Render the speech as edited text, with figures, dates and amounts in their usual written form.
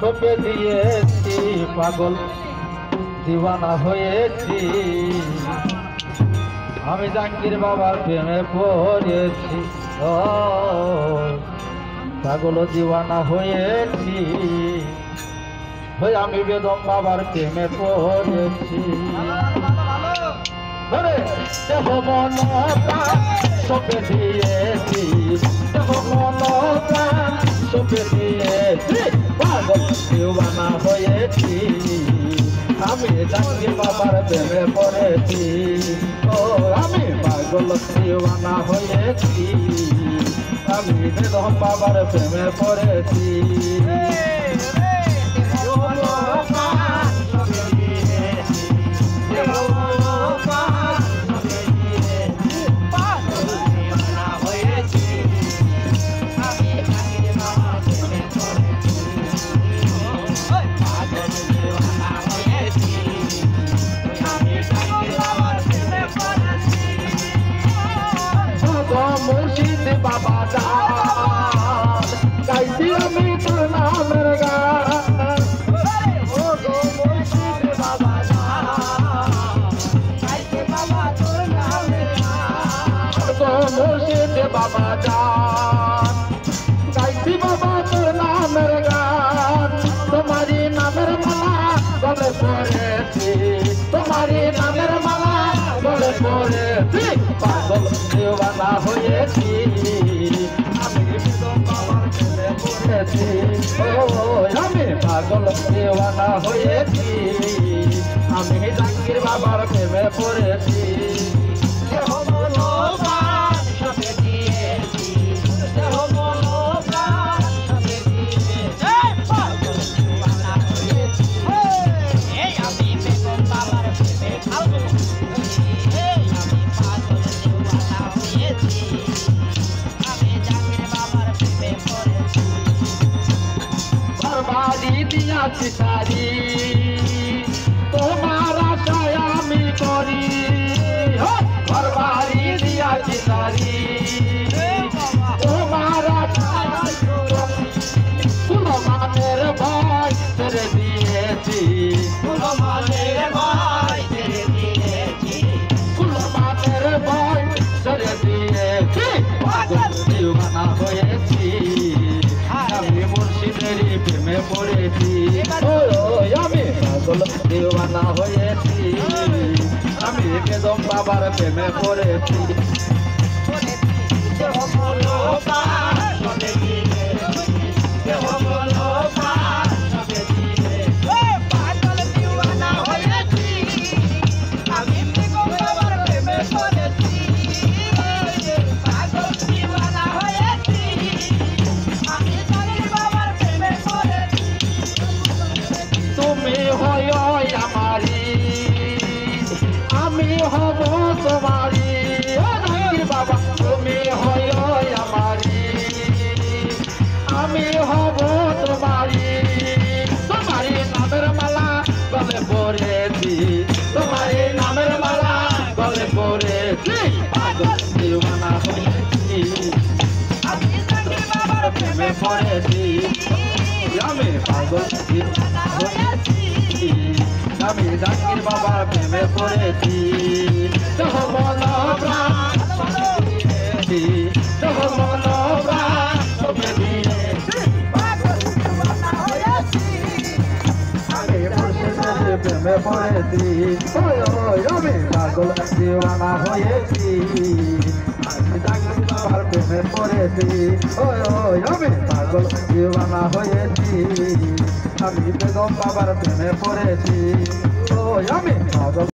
সঁপে দিয়েছি পাগল দিওয়ানা হয়েছি আমি জাঙ্গির বাবার প্রেমে পড়েছি ও পাগল দিওয়ানা হয়েছি আমি বেদম বাবার প্রেমে পড়েছি দেহ মন সঁপে দিয়েছি দেহ মন সঁপে দিয়েছি পাগল দিওয়ানা হয়েছি আমি জাঙ্গির বাবার প্রেমে পড়েছি ও আমি পাগল দিওয়ানা হয়েছি আমি বেদম বাবার প্রেমে পড়েছি মুর্শিদ বাবা জান গাইছি আমি তোর নামের গান ও গো মুর্শিদ বাবা জান গাইছি বাবা তোর নামের গান গো মুর্শিদ বাবা জান গাইছি বাবা তোর নামের গান তোমারই নামের মালা গলে পড়েছি তোমারই নামের মালা গলে পড়েছি পাগল দিওয়ানা হয়েছি আমি বেদম বাবার প্রেমে পড়েছি ও আমি পাগল দিওয়ানা হয়েছি আমি জাঙ্গির বাবার প্রেমে পড়েছি দিয়াছি সারি তোমার আশায় আমি করি ঘরবাড়ি দিয়াছি সারি তোমার আশায় কুলমানের ভয় ছেড়ে দিয়েছি কুলমানের ভয় ছেড়ে দিয়েছি কুলমানের ভয় ছেড়ে দিয়েছি পাগল দিওয়ানা হয়েছি আমি মুর্শিদেরই প্রেমে পড়েছি আমি পাগল দিওয়ানা হয়েছি আমি বেদম বাবার প্রেমে পড়েছি আমি হব তোমারি জাঙ্গির বাবা তুমি হয় আমারি আমি হব তোমারি তোমারি নামের মালা গলে পড়েছি তোমারি নামের মালা গলে পড়েছি পাগল দিওয়ানা হয়েছি আমি জাঙ্গির বাবার প্রেমে পড়েছি আমি পাগল দিওয়ানা হয়েছি আমি জাঙ্গির বাবার প্রেমে পড়েছি দেহ মন প্রাণ দিয়েছি দেহ মন প্রাণ সঁপে দিয়েছি পাগল দিওয়ানা হয়েছি আমি মুর্শিদের প্রেমে পড়েছি আমি পাগল দিওয়ানা হয়েছি আমি জাঙ্গির বাবার প্রেমে পড়েছি আমি পাগল দিওয়ানা হয়েছি আমি বেদম বাবার প্রেমে পড়েছি আমি পাগল